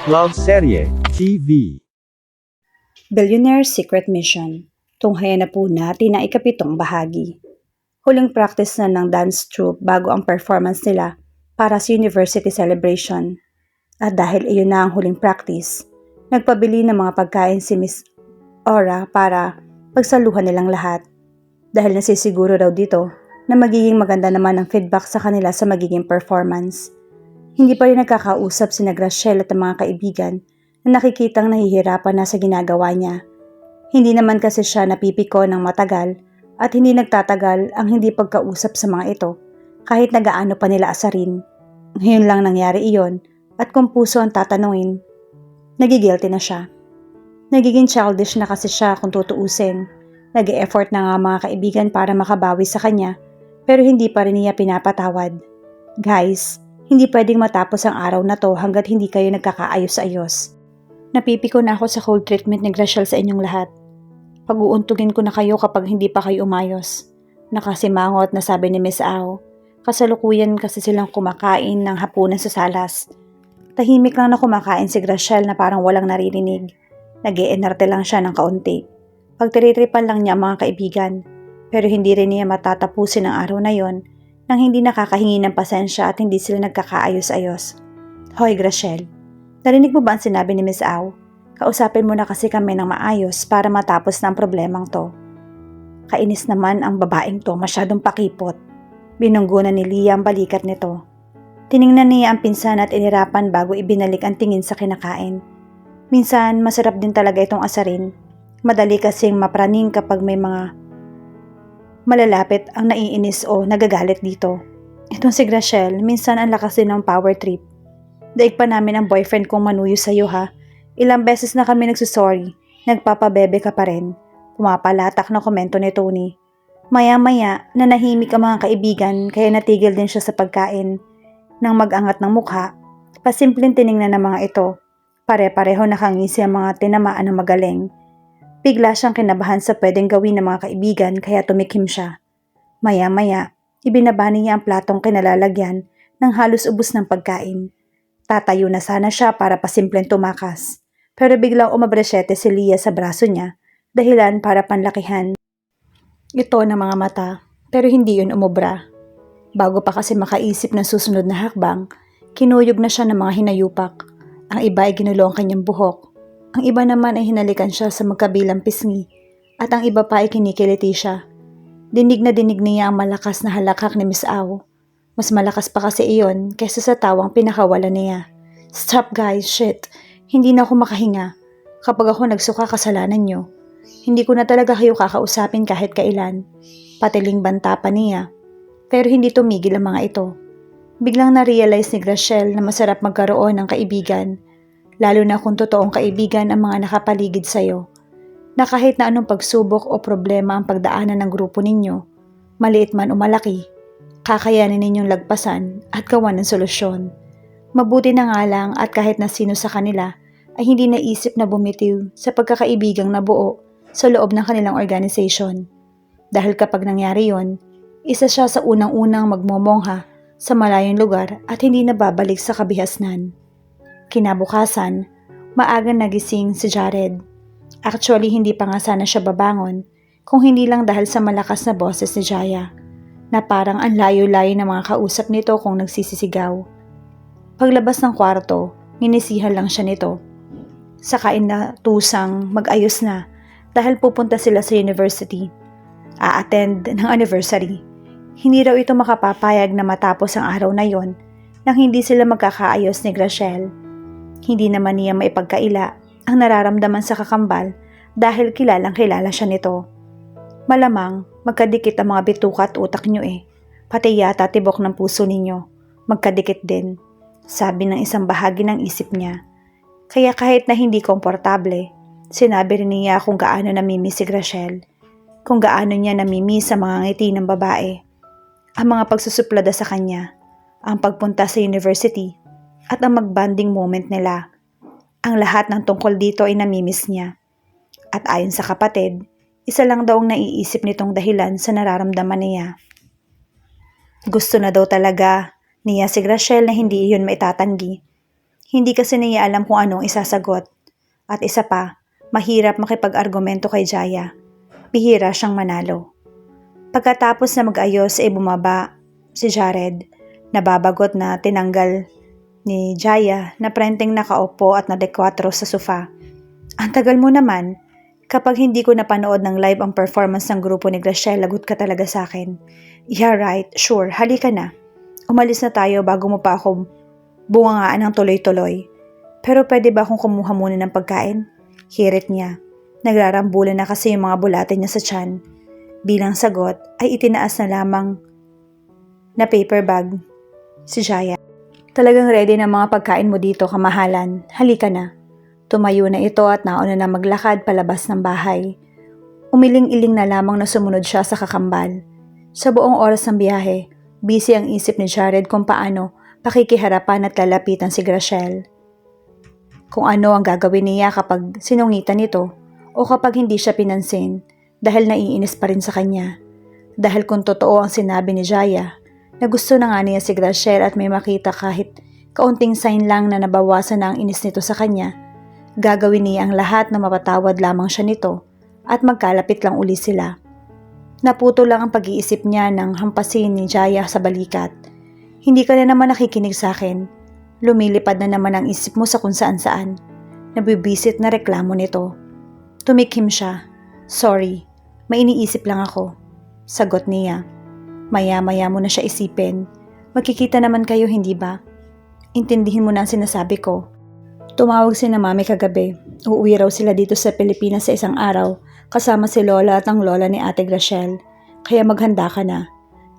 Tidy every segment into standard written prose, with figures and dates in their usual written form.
Love Serye TV. Billionaire Secret Mission. Tunghayan na po natin ang ikapitong bahagi. Huling practice na ng dance troupe bago ang performance nila para sa university celebration. At dahil iyon na ang huling practice, nagpabili ng mga pagkain si Miss Aura para pagsaluhan nilang lahat. Dahil nasisiguro daw dito na magiging maganda naman ang feedback sa kanila sa magiging performance. Hindi pa rin nagkakausap si Graciela at ang mga kaibigan na nakikitang nahihirapan na sa ginagawa niya. Hindi naman kasi siya napipiko ng matagal at hindi nagtatagal ang hindi pagkausap sa mga ito kahit nagaano pa nila asarin. Ngayon lang nangyari iyon at kung puso ang tatanungin, nagigilty na siya. Nagiging childish na kasi siya kung tutuusin. Nag-e-effort na nga mga kaibigan para makabawi sa kanya pero hindi pa rin niya pinapatawad. Guys, hindi pwedeng matapos ang araw na to hanggat hindi kayo nagkakaayos-ayos. Napipiko na ako sa cold treatment ni Graciel sa inyong lahat. Pag-uuntugin ko na kayo kapag hindi pa kayo umayos. Nakasimangot na sabi ni Miss Ao. Kasalukuyan kasi silang kumakain ng hapunan sa salas. Tahimik lang na kumakain si Graciel na parang walang naririnig. Nag-e-enerte lang siya ng kaunti. Pagtiritripan lang niya ang mga kaibigan. Pero hindi rin niya matatapusin ang araw na yon nang hindi nakakahingi ng pasensya at hindi sila nagkakaayos-ayos. Hoy Graciel, narinig mo ba ang sinabi ni Miss Au? Kausapin mo na kasi kami ng maayos para matapos na ang problemang to. Kainis naman ang babaeng to, masyadong pakipot. Binunggunan ni Lia ang balikat nito. Tiningnan niya ang pinsan at inirapan bago ibinalik ang tingin sa kinakain. Minsan masarap din talaga itong asarin. Madali kasing mapraning kapag may mga malalapit ang naiinis o nagagalit dito. Itong si Graciel, minsan ang lakas din ng power trip. Daig pa namin ang boyfriend kong manuyo sa'yo ha. Ilang beses na kami nagsusorry, nagpapabebe ka pa rin. Pumapalatak na komento ni Tony. Maya-maya, nanahimik ang mga kaibigan kaya natigil din siya sa pagkain. Nang mag-angat ng mukha, pasimpleng tiningnan ng mga ito. Pare-pareho nakangisi ang mga tinamaan ng magaling. Bigla siyang kinabahan sa pwedeng gawin ng mga kaibigan kaya tumikim siya. Maya-maya, ibinabani niya ang platong kinalalagyan ng halos ubos ng pagkain. Tatayo na sana siya para pasimpleng tumakas. Pero biglang umabresyete si Lia sa braso niya, dahilan para panlakihan ito ng mga mata, pero hindi yun umubra. Bago pa kasi makaisip ng susunod na hakbang, kinuyog na siya ng mga hinayupak. Ang iba ay ginulo ang kanyang buhok. Ang iba naman ay hinalikan siya sa magkabilang pisngi at ang iba pa ay kinikiliti siya. Dinig na dinig niya ang malakas na halakhak ni Miss Au. Mas malakas pa kasi iyon kaysa sa tawang pinakawalan niya. Stop guys, shit. Hindi na ako makahinga. Kapag ako nagsuka kasalanan niyo. Hindi ko na talaga kayo kakausapin kahit kailan. Patiling banta pa niya. Pero hindi tumigil ang mga ito. Biglang na-realize ni Graciel na masarap magkaroon ng kaibigan. Lalo na kung totoong kaibigan ang mga nakapaligid sa'yo. Na kahit na anong pagsubok o problema ang pagdaanan ng grupo ninyo, maliit man o malaki, kakayanin ninyong lagpasan at gawan ng solusyon. Mabuti na nga lang at kahit na sino sa kanila ay hindi naisip na bumitiw sa pagkakaibigang nabuo sa loob ng kanilang organization. Dahil kapag nangyari yon, isa siya sa unang-unang magmomongha sa malayong lugar at hindi na babalik sa kabihasnan. Kinabukasan, maagang nagising si Jared. Actually, hindi pa nga sana siya babangon kung hindi lang dahil sa malakas na boses ni Jaya na parang ang layo-layo ng mga kausap nito kung nagsisisigaw. Paglabas ng kwarto, nginisihan lang siya nito. Saka inatusang mag-ayos na dahil pupunta sila sa university. A-attend ng anniversary. Hindi raw ito makapapayag na matapos ang araw na yon nang hindi sila magkakaayos ni Graciel. Hindi naman niya maipagkaila ang nararamdaman sa kakambal dahil kilalang-kilala siya nito. Malamang magkadikit ang mga bituka at utak niyo eh. Pati yata tibok ng puso ninyo. Magkadikit din. Sabi ng isang bahagi ng isip niya. Kaya kahit na hindi komportable, sinabi rin niya kung gaano namimiss si Graciel. Kung gaano niya namimiss sa mga ngiti ng babae. Ang mga pagsusuplada sa kanya. Ang pagpunta sa university. At ang mag-bonding moment nila. Ang lahat ng tungkol dito ay namimiss niya. At ayon sa kapatid, isa lang daw ang naiisip nitong dahilan sa nararamdaman niya. Gusto na daw talaga niya si Graciel na hindi iyon maitatanggi. Hindi kasi niya alam kung anong isasagot. At isa pa, mahirap makipag-argumento kay Jaya. Bihira siyang manalo. Pagkatapos na mag-ayos ay bumaba si Jared. Nababagot na tinanggal ni Jaya na prenteng nakaupo at nadekwatro sa sofa. Ang tagal mo naman. Kapag hindi ko napanood ng live ang performance ng grupo ni Graciel, lagot ka talaga sa akin. Yeah, right. Sure. Halika na. Umalis na tayo bago mo pa ako bungangaan ng tuloy-tuloy. Pero pwede ba akong kumuha muna ng pagkain? Hirit niya. Nagrarambulan na kasi yung mga bulate niya sa tiyan. Bilang sagot ay itinaas na lamang na paper bag si Jaya. Talagang ready na mga pagkain mo dito, kamahalan. Halika na. Tumayo na ito at nauna na maglakad palabas ng bahay. Umiling-iling na lamang na sumunod siya sa kakambal. Sa buong oras ng biyahe, busy ang isip ni Jared kung paano pakikiharapan at lalapitan si Graciel. Kung ano ang gagawin niya kapag sinungitan ito o kapag hindi siya pinansin dahil naiinis pa rin sa kanya. Dahil kung totoo ang sinabi ni Jaya na gusto na nga niya si Graciel at may makita kahit kaunting sign lang na nabawasan na ang inis nito sa kanya, gagawin niya ang lahat na mapatawad lamang siya nito at magkalapit lang uli sila. Naputo lang ang pag-iisip niya nang hampasin ni Jaya sa balikat. Hindi ka na naman nakikinig sa akin. Lumilipad na naman ang isip mo sa kung saan-saan. Nabibisit na reklamo nito. Tumikhim siya. Sorry, may iniisip lang ako. Sagot niya. Maya-maya mo na siya isipin. Magkikita naman kayo, hindi ba? Intindihin mo na ang sinasabi ko. Tumawag si na mami kagabi. Uuwi raw sila dito sa Pilipinas sa isang araw kasama si Lola at ang lola ni Ate Graciel. Kaya maghanda ka na.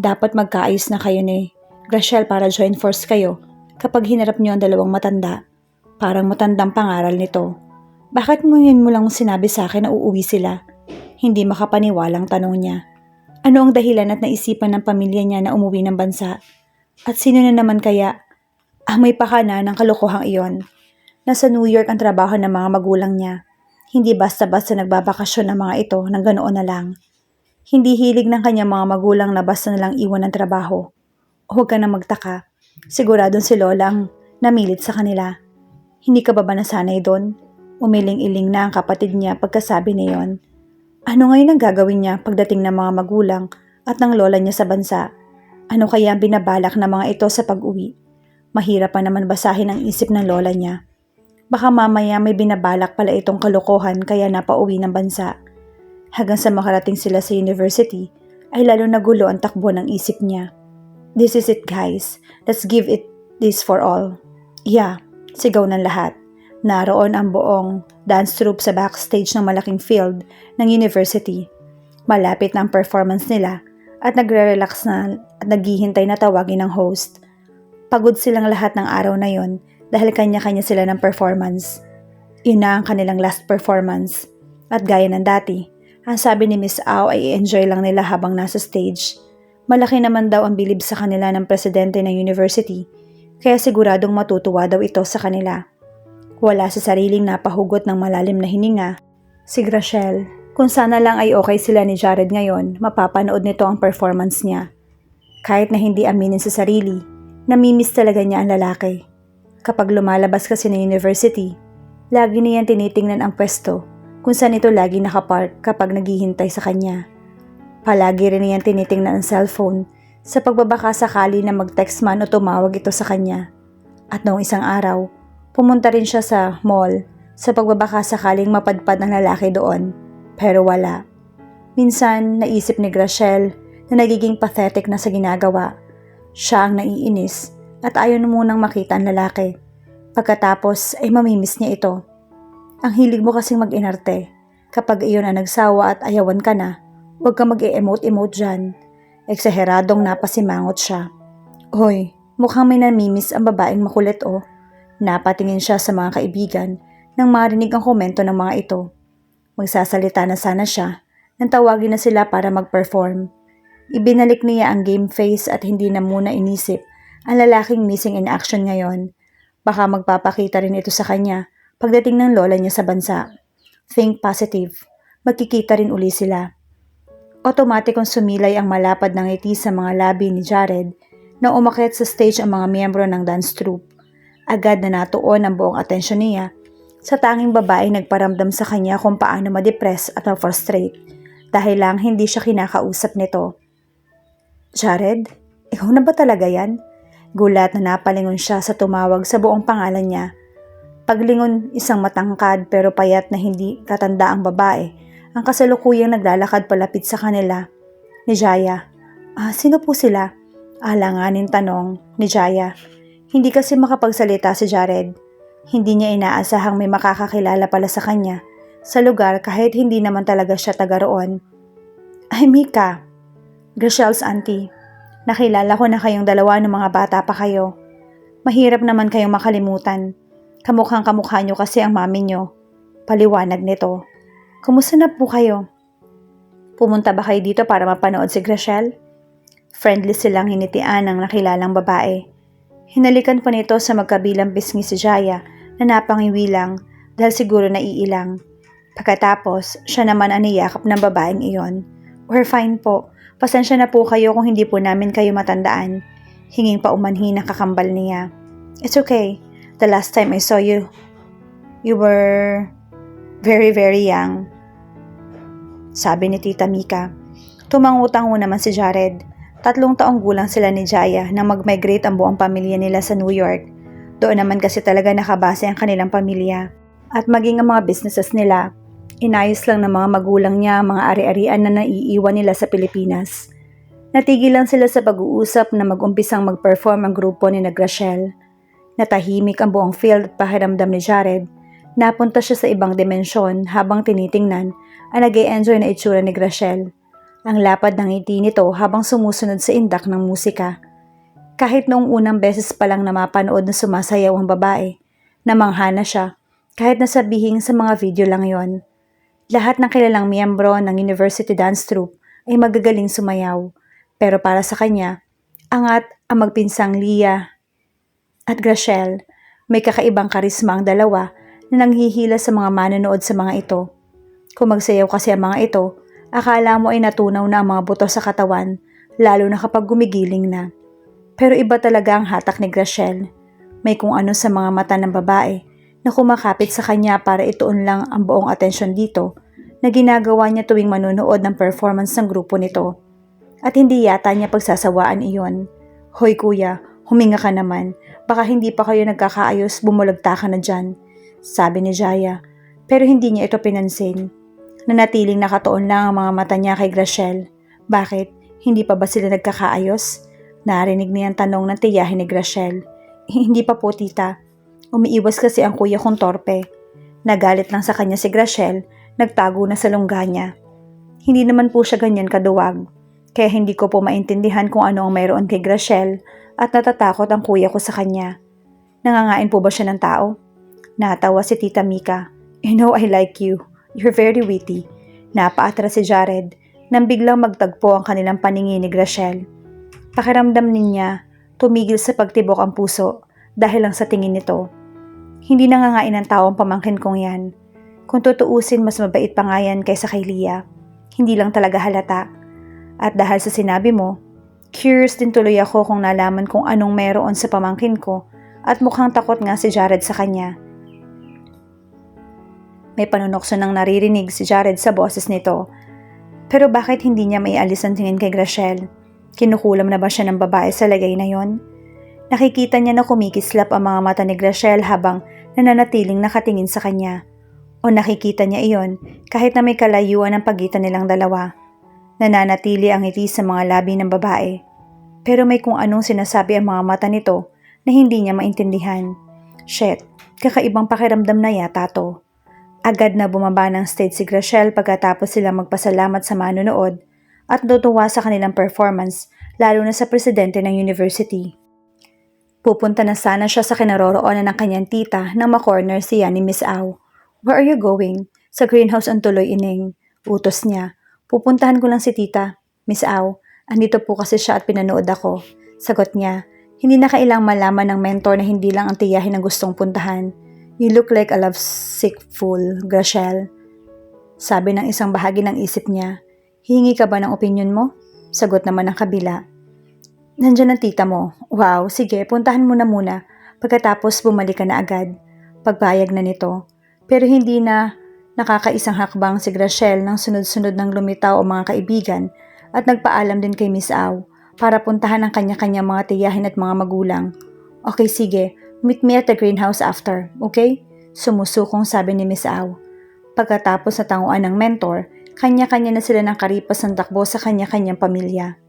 Dapat magkaayos na kayo ni Graciel para join force kayo kapag hinarap niyo ang dalawang matanda. Parang matandang pangaral nito. Bakit ngayon mo lang sinabi sa akin na uuwi sila? Hindi makapaniwalang tanong niya. Ano ang dahilan at naisipan ng pamilya niya na umuwi ng bansa? At sino na naman kaya may pakana ng kalokohang iyon? Nasa New York ang trabaho ng mga magulang niya. Hindi basta-basta nagbabakasyon ng mga ito ng ganoon na lang. Hindi hilig ng kanyang mga magulang na basta na lang iwan ng trabaho. Huwag ka na magtaka. Siguradong si Lola ang namilit sa kanila. Hindi ka ba nasanay doon? Umiling-iling na ang kapatid niya pagkasabi niyon. Ano ngayon ang gagawin niya pagdating ng mga magulang at ng lola niya sa bansa? Ano kaya ang binabalak ng mga ito sa pag-uwi? Mahirap pa naman basahin ang isip ng lola niya. Baka mamaya may binabalak pala itong kalokohan kaya napauwi ng bansa. Hanggang sa makarating sila sa university, ay lalo nagulo ang takbo ng isip niya. This is it, guys. Let's give it this for all. Yeah, sigaw ng lahat. Naroon ang buong dance troupe sa backstage ng malaking field ng university. Malapit na ang performance nila at nagre-relax na at naghihintay na tawagin ng host. Pagod silang lahat ng araw na yon dahil kanya-kanya sila ng performance. Yun na ang kanilang last performance. At gaya ng dati, ang sabi ni Miss Au ay i-enjoy lang nila habang nasa stage. Malaki naman daw ang bilib sa kanila ng presidente ng university, kaya siguradong matutuwa daw ito sa kanila. Wala sa sariling napahugot ng malalim na hininga. Si Graciel, kung sana lang ay okay sila ni Jared ngayon, mapapanood nito ang performance niya. Kahit na hindi aminin sa sarili, namimiss talaga niya ang lalaki. Kapag lumalabas kasi ng university, lagi niyang tinitingnan ang pwesto kung saan ito lagi nakapark kapag naghihintay sa kanya. Palagi rin niyang tinitingnan ang cellphone sa pagbabaka sakali na mag-text man o tumawag ito sa kanya. At noong isang araw, pumunta rin siya sa mall sa pagbabaka sakaling mapadpad ng lalaki doon, pero wala. Minsan, naisip ni Graciel na nagiging pathetic na sa ginagawa. Siya ang naiinis at ayaw na munang makita ang lalaki. Pagkatapos ay mamimiss niya ito. Ang hilig mo kasing mag-inarte. Kapag iyon ang nagsawa at ayawan ka na, huwag ka mag-e-emote-emote dyan. Eksaheradong napasimangot siya. Hoy, mukhang may namimiss ang babaeng makulit oh. Napatingin siya sa mga kaibigan nang marinig ang komento ng mga ito. Magsasalita na sana siya nang tawagin na sila para mag-perform. Ibinalik niya ang game face at hindi na muna inisip ang lalaking missing in action ngayon. Baka magpapakita rin ito sa kanya pagdating ng lola niya sa bansa. Think positive. Magkikita rin uli sila. Otomatikong sumilay ang malapad na ngiti sa mga labi ni Jared nang umakyat sa stage ang mga miyembro ng dance troupe. Agad na natuon ang buong atensyon niya sa tanging babae nagparamdam sa kanya kung paano ma-depress at ma-frustrate dahil lang hindi siya kinakausap nito. Jared? Ikaw na ba talaga yan? Gulat na napalingon siya sa tumawag sa buong pangalan niya. Paglingon, isang matangkad pero payat na hindi katanda ang babae ang kasalukuyang naglalakad palapit sa kanila ni Jaya. Sino po sila? Alanganin tanong ni Jaya. Hindi kasi makapagsalita si Jared. Hindi niya inaasahang may makakakilala pala sa kanya sa lugar kahit hindi naman talaga siya taga roon. Ay, Mika, Grechelle's auntie. Nakilala ko na kayong dalawa ng mga bata pa kayo. Mahirap naman kayong makalimutan. Kamukhang kamukha nyo kasi ang mami nyo. Paliwanag nito. Kumusta na po kayo? Pumunta ba kayo dito para mapanood si Grechelle? Friendly silang hinitian ng nakilalang babae. Hinalikan pa nito sa magkabilang pisngi si Jaya na napangiwi lang dahil siguro naiilang. Pagkatapos, siya naman ang niyakap ng babaeng iyon. We're fine po. Pasensya na po kayo kung hindi po namin kayo matandaan. Hinging pa umanhi na kakambal niya. It's okay. The last time I saw you, you were very, very young. Sabi ni Tita Mika. Tumangutang naman si Jared. 3 taong gulang sila ni Jaya nang mag-migrate ang buong pamilya nila sa New York. Doon naman kasi talaga nakabase ang kanilang pamilya. At maging ang mga businesses nila, inayos lang ng mga magulang niya ang mga ari-arian na naiiwan nila sa Pilipinas. Natigil lang sila sa pag-uusap na mag-umpisang mag-perform ang grupo ni Grechelle. Natahimik ang buong field at pakiramdam ni Jared. Napunta siya sa ibang dimensyon habang tinitingnan ang nag-e-enjoy na itsura ni Grechelle. Ang lapad ng ngiti nito habang sumusunod sa indak ng musika. Kahit noong unang beses pa lang na mapanood na sumasayaw ang babae, namangha na siya kahit nasabihing sa mga video lang yon. Lahat ng kilalang miyembro ng University Dance Troupe ay magagaling sumayaw. Pero para sa kanya, angat ang magpinsang Leah at Grechelle. May kakaibang karisma ang dalawa na nanghihila sa mga manonood sa mga ito. Kung magsayaw kasi ang mga ito, akala mo ay natunaw na ang mga buto sa katawan, lalo na kapag gumigiling na. Pero iba talaga ang hatak ni Grechelle. May kung ano sa mga mata ng babae na kumakapit sa kanya para ituon lang ang buong atensyon dito na ginagawa niya tuwing manunood ng performance ng grupo nito. At hindi yata niya pagsasawaan iyon. Hoy kuya, huminga ka naman. Baka hindi pa kayo nagkakaayos, bumulagta ka na dyan, sabi ni Jaya. Pero hindi niya ito pinansin. Nanatiling nakatuon lang ang mga mata niya kay Grechelle. Bakit? Hindi pa ba sila nagkakaayos? Narinig niya ang tanong ng tiyahin ni Grechelle. Hindi pa po, tita. Umiiwas kasi ang kuya kong torpe. Nagalit lang sa kanya si Grechelle, nagtago na sa lungga niya. Hindi naman po siya ganyan kaduwag. Kaya hindi ko po maintindihan kung ano ang mayroon kay Grechelle at natatakot ang kuya ko sa kanya. Nangangain po ba siya ng tao? Natawa si Tita Mika. You know I like you. You're very witty. Napaatras si Jared nang biglang magtagpo ang kanilang paningin ni Grechelle. Pakiramdam niya, tumigil sa pagtibok ang puso dahil lang sa tingin nito. Hindi nangangain ng tao ang pamangkin kong yan. Kung tutuusin, mas mabait pa nga yan kaysa kay Leah. Hindi lang talaga halata. At dahil sa sinabi mo, curious din tuloy ako kung nalaman kung anong meron sa pamangkin ko at mukhang takot nga si Jared sa kanya. May panunokso nang naririnig si Jared sa boses nito. Pero bakit hindi niya maialis ang tingin kay Grechelle? Kinukulam na ba siya ng babae sa lagay na yon? Nakikita niya na kumikislap ang mga mata ni Grechelle habang nananatiling nakatingin sa kanya. O nakikita niya iyon kahit na may kalayuan ang pagitan nilang dalawa. Nananatili ang ngiti sa mga labi ng babae. Pero may kung anong sinasabi ang mga mata nito na hindi niya maintindihan. Shit, kakaibang pakiramdam na yata to. Agad na bumaba ng stage si Grechelle pagkatapos silang magpasalamat sa manonood at natuwa sa kanilang performance lalo na sa presidente ng university. Pupunta na sana siya sa kinaroroonan ng kanyang tita nang makorner siya ni Miss Au. Where are you going? Sa greenhouse ang tuloy, ining. Utos niya. Pupuntahan ko lang si tita. Miss Au, andito po kasi siya at pinanood ako. Sagot niya. Hindi na kailang malaman ng mentor na hindi lang ang tiyahin ang gustong puntahan. You look like a lovesick fool, Grechelle. Sabi ng isang bahagi ng isip niya. Hingi ka ba ng opinion mo? Sagot naman ng kabila. Nandiyan ang tita mo. Wow, sige, puntahan mo na muna. Pagkatapos bumalik ka na agad. Pagbayag na nito. Pero hindi na nakakaisang hakbang si Graciel nang sunod-sunod ng lumitaw ang mga kaibigan at nagpaalam din kay Miss Au para puntahan ang kanya-kanyang mga tiyahin at mga magulang. Okay, sige. Meet me at the greenhouse after, okay? Sumusukong sabi ni Miss Au. Pagkatapos na tanguan ng mentor, kanya-kanya na sila ng karipas ng takbo sa kanya-kanyang pamilya.